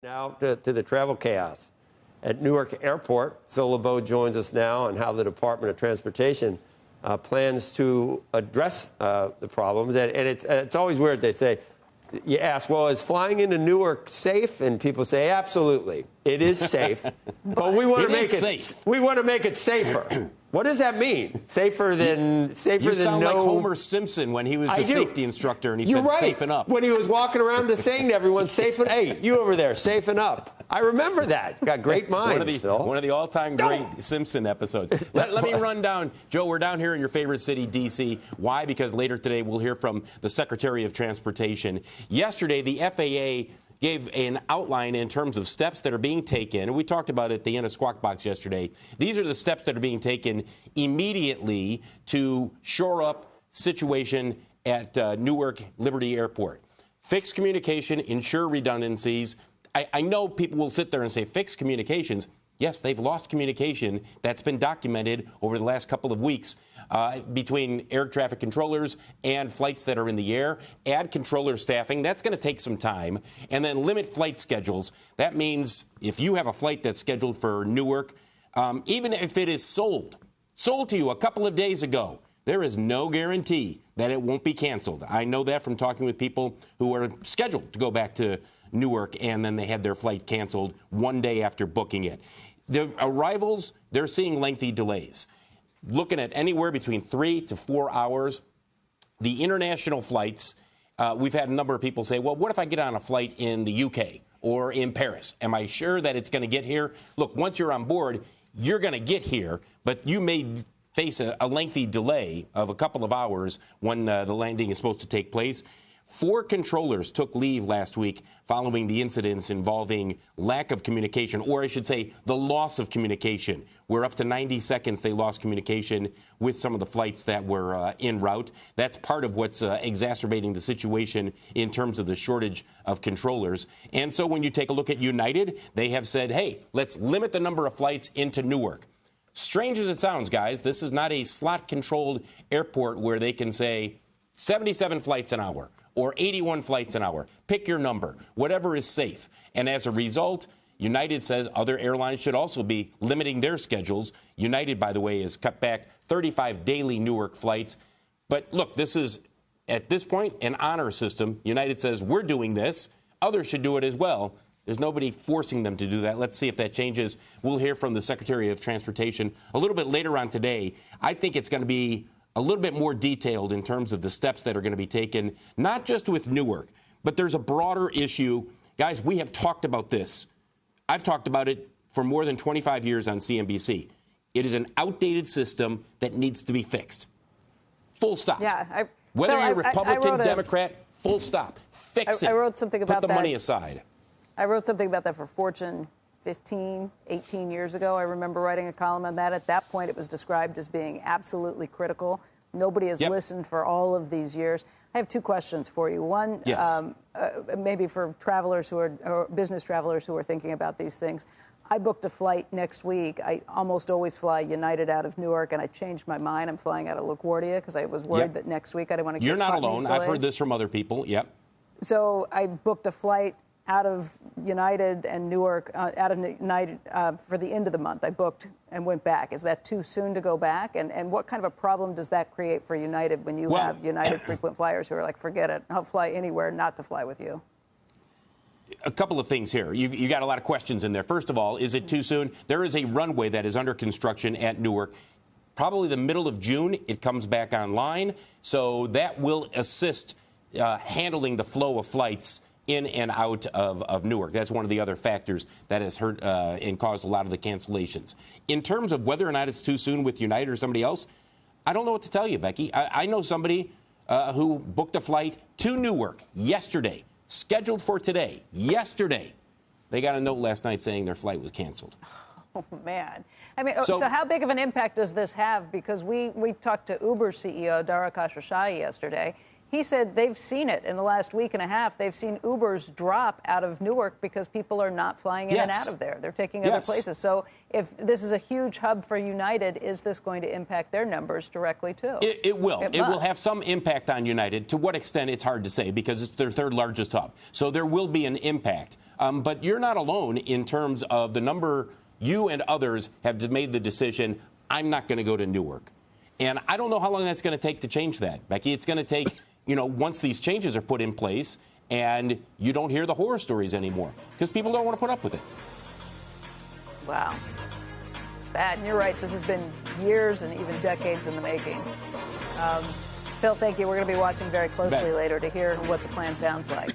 Now to the travel chaos at Newark Airport. Phil LeBeau joins us now on how the Department of Transportation plans to address the problems. And it's always weird. They say, you ask, well, is flying into Newark safe? And people say, absolutely, it is safe. But we want to make it safe. We want to make it safer. What does that mean? Safer than you sound like Homer Simpson when he was the safety instructor and he said, right. Safen up. When he was walking around saying to everyone, safen, hey, you over there, safen up. I remember that. Got great minds, Phil. One of the all-time great Simpson episodes. Let me run down. Joe, we're down here in your favorite city, D.C. Why? Because later today we'll hear from the Secretary of Transportation. Yesterday, the FAA gave an outline in terms of steps that are being taken. And we talked about it at the end of Squawk Box yesterday. These are the steps that are being taken immediately to shore up situation at Newark Liberty Airport. Fix communication, ensure redundancies. I know people will sit there and say, fix communications. Yes, they've lost communication. That's been documented over the last couple of weeks between air traffic controllers and flights that are in the air. Add controller staffing. That's going to take some time. And then limit flight schedules. That means if you have a flight that's scheduled for Newark, even if it is sold to you a couple of days ago, there is no guarantee that it won't be canceled. I know that from talking with people who are scheduled to go back to Newark, and then they had their flight canceled one day after booking it. The arrivals, they're seeing lengthy delays. Looking at anywhere between 3 to 4 hours. The international flights, we've had a number of people say, well, what if I get on a flight in the UK or in Paris? Am I sure that it's going to get here? Look, once you're on board, you're going to get here, but you may face a lengthy delay of a couple of hours when the landing is supposed to take place. 4 controllers took leave last week following the incidents involving lack of communication, or I should say the loss of communication, where up to 90 seconds they lost communication with some of the flights that were en route. That's part of what's exacerbating the situation in terms of the shortage of controllers. And so when you take a look at United, they have said, hey, let's limit the number of flights into Newark. Strange as it sounds, guys, this is not a slot-controlled airport where they can say 77 flights an hour or 81 flights an hour. Pick your number, whatever is safe. And as a result, United says other airlines should also be limiting their schedules. United, by the way, has cut back 35 daily Newark flights. But look, this is, at this point, an honor system. United says, we're doing this. Others should do it as well. There's nobody forcing them to do that. Let's see if that changes. We'll hear from the Secretary of Transportation a little bit later on today. I think it's going to be a little bit more detailed in terms of the steps that are going to be taken, not just with Newark, but there's a broader issue. Guys, we have talked about this. I've talked about it for more than 25 years on CNBC. It is an outdated system that needs to be fixed. Full stop. Yeah. Whether you're Republican, Democrat, full stop. Fix it. I wrote something about that. Put the money aside. I wrote something about that for Fortune 15, 18 years ago. I remember writing a column on that. At that point, it was described as being absolutely critical. Nobody has listened for all of these years. I have 2 questions for you. One, maybe for travelers or business travelers who are thinking about these things. I booked a flight next week. I almost always fly United out of Newark, and I changed my mind. I'm flying out of LaGuardia because I was worried that next week I didn't want to get You're not caught in these alone. delays. I've heard this from other people. Yep. So I booked a flight out of United and Newark, out of United for the end of the month. I booked and went back. Is that too soon to go back? And what kind of a problem does that create for United when you have United frequent flyers who are like, forget it, I'll fly anywhere not to fly with you? A couple of things here. You got a lot of questions in there. First of all, is it too soon? There is a runway that is under construction at Newark. Probably the middle of June, it comes back online. So that will assist handling the flow of flights in and out of Newark. That's one of the other factors that has hurt and caused a lot of the cancellations. In terms of whether or not it's too soon with United or somebody else, I don't know what to tell you, Becky. I know somebody who booked a flight to Newark yesterday, scheduled for today, yesterday. They got a note last night saying their flight was canceled. Oh, man. I mean, so how big of an impact does this have? Because we talked to Uber CEO Dara Khosrowshahi yesterday. He said they've seen it in the last week and a half. They've seen Ubers drop out of Newark because people are not flying in and out of there. They're taking other places. So if this is a huge hub for United, is this going to impact their numbers directly, too? It will. It will have some impact on United. To what extent, it's hard to say because it's their third largest hub. So there will be an impact. But you're not alone in terms of the number you and others have made the decision, I'm not going to go to Newark. And I don't know how long that's going to take to change that, Becky. It's going to take, once these changes are put in place and you don't hear the horror stories anymore because people don't want to put up with it. Wow. Bad. And you're right. This has been years and even decades in the making. Phil, thank you. We're going to be watching very closely later to hear what the plan sounds like.